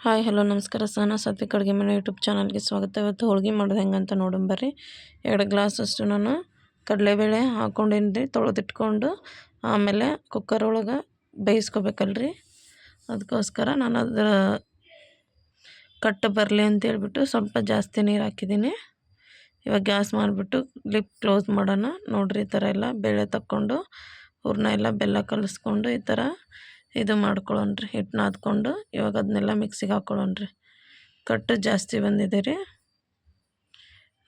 Hi hello ನಮಸ್ಕಾರ ಸಹನಾ ಸಾತ್ವಿಕ್ ಅಡುಗೆ ಮನೆ ಯೂಟ್ಯೂಬ್ ಚಾನಲ್ಗೆ ಸ್ವಾಗತ. ಇವತ್ತು ಹೋಳ್ಗೆ ಮಾಡೋದು ಹೆಂಗಂತ ನೋಡೋಣ ಬರ್ರಿ. 2 ಗ್ಲಾಸಷ್ಟು ನಾನು ಕಡಲೆಬೇಳೆ ಹಾಕ್ಕೊಂಡೇನಿ ರೀ, ತೊಳೆದಿಟ್ಕೊಂಡು ಆಮೇಲೆ ಕುಕ್ಕರ್ ಒಳಗೆ ಬೇಯಿಸ್ಕೋಬೇಕಲ್ರಿ. ಅದಕ್ಕೋಸ್ಕರ ನಾನು ಅದರ ಕಟ್ಟು ಬರಲಿ ಅಂತೇಳ್ಬಿಟ್ಟು ಸ್ವಲ್ಪ ಜಾಸ್ತಿ ನೀರು ಹಾಕಿದ್ದೀನಿ. ಇವಾಗ ಗ್ಯಾಸ್ ಮಾಡಿಬಿಟ್ಟು ಲಿಪ್ ಕ್ಲೋಸ್ ಮಾಡೋಣ. ನೋಡಿರಿ, ಈ ಥರ ಎಲ್ಲ ಬೇಳೆ ತಕ್ಕೊಂಡು ಹೂರಣ ಎಲ್ಲ ಬೆಲ್ಲ ಕಲಿಸ್ಕೊಂಡು ಈ ಥರ ಇದು ಮಾಡ್ಕೊಳ್ಳೋಣ್ರಿ. ಹಿಟ್ಟು ನಾದ್ಕೊಂಡು ಇವಾಗ ಅದನ್ನೆಲ್ಲ ಮಿಕ್ಸಿಗೆ ಹಾಕ್ಕೊಳ್ಳೋಣ್ರಿ. ಕಟ್ಟು ಜಾಸ್ತಿ ಬಂದಿದೆ ರೀ,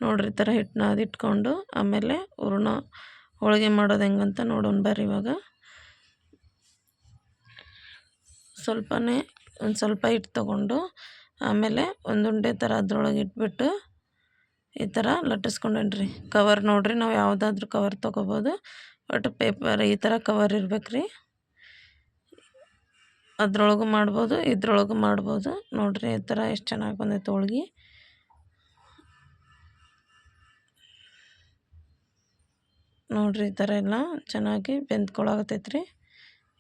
ನೋಡಿರಿ. ಈ ಥರ ಹಿಟ್ಟು ನಾದಿಟ್ಕೊಂಡು ಆಮೇಲೆ ಹೂರಣ ಹೋಳಿಗೆ ಮಾಡೋದು ಹೆಂಗಂತ ನೋಡೋಣ ಬರ್ರಿ. ಇವಾಗ ಒಂದು ಸ್ವಲ್ಪ ಹಿಟ್ಟು ತೊಗೊಂಡು ಆಮೇಲೆ ಒಂದು ಉಂಡೆ ಥರ ಅದ್ರೊಳಗೆ ಇಟ್ಬಿಟ್ಟು ಈ ಥರ ಲಟ್ಟಿಸ್ಕೊಂಡೇನ್ರಿ. ಕವರ್ ನೋಡಿರಿ, ನಾವು ಯಾವುದಾದ್ರೂ ಕವರ್ ತೊಗೋಬೋದು, ಬಟ್ ಪೇಪರ್ ಈ ಥರ ಕವರ್ ಇರ್ಬೇಕ್ರಿ. ಅದ್ರೊಳಗೂ ಮಾಡ್ಬೋದು, ಇದ್ರೊಳಗೂ ಮಾಡ್ಬೋದು. ನೋಡಿರಿ ಈ ಥರ ಎಷ್ಟು ಚೆನ್ನಾಗಿ ಬಂದೈತೆ ಹೋಳ್ಗೆ. ನೋಡಿರಿ, ಈ ಥರ ಎಲ್ಲ ಚೆನ್ನಾಗಿ ಬೆಂದ್ಕೊಳಾಗತ್ತೈತ್ರಿ.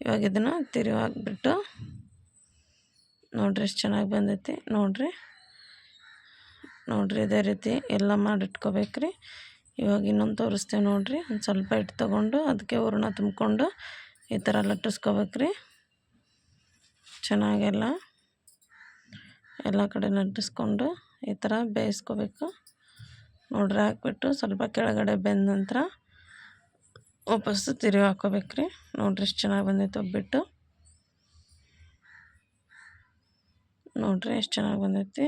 ಇವಾಗ ಇದನ್ನು ತಿರುವಿ ಹಾಕ್ಬಿಟ್ಟು ನೋಡಿರಿ ಎಷ್ಟು ಚೆನ್ನಾಗಿ ಬಂದೈತಿ. ನೋಡಿರಿ ಇದೇ ರೀತಿ ಎಲ್ಲ ಮಾಡಿಟ್ಕೋಬೇಕ್ರಿ. ಇವಾಗ ಇನ್ನೊಂದು ತೋರಿಸ್ತೇವೆ ನೋಡಿರಿ. ಒಂದು ಸ್ವಲ್ಪ ಹಿಟ್ಟು ತೊಗೊಂಡು ಅದಕ್ಕೆ ಹೂರಣ ತುಂಬಿಕೊಂಡು ಈ ಥರ ಲಟ್ಟಿಸ್ಕೋಬೇಕ್ರಿ. ಚೆನ್ನಾಗೆಲ್ಲ ಕಡೆ ಲಟ್ಟಿಸ್ಕೊಂಡು ಈ ಥರ ಬೇಯಿಸ್ಕೋಬೇಕು. ನೋಡ್ರಿ, ಹಾಕ್ಬಿಟ್ಟು ಸ್ವಲ್ಪ ಕೆಳಗಡೆ ಬೆಂದ ನಂತರ ವಾಪಸ್ಸು ತಿರುವಿ ಹಾಕ್ಕೋಬೇಕ್ರಿ. ನೋಡ್ರಿ ಎಷ್ಟು ಚೆನ್ನಾಗಿ ಬಂದೈತೆ ಒಬ್ಬಿಟ್ಟು. ನೋಡ್ರಿ ಎಷ್ಟು ಚೆನ್ನಾಗಿ ಬಂದೈತಿ.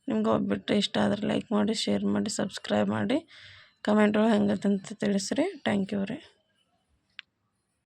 ನಿಮ್ಗೆ ಒಬ್ಬಿಟ್ಟು ಇಷ್ಟ ಆದರೆ ಲೈಕ್ ಮಾಡಿ, ಶೇರ್ ಮಾಡಿ, ಸಬ್ಸ್ಕ್ರೈಬ್ ಮಾಡಿ, ಕಮೆಂಟ್ ಒಳಗೆ ಹೆಂಗೈತೆ ಅಂತ ತಿಳಿಸ್ರಿ. ಥ್ಯಾಂಕ್ ಯು ರೀ.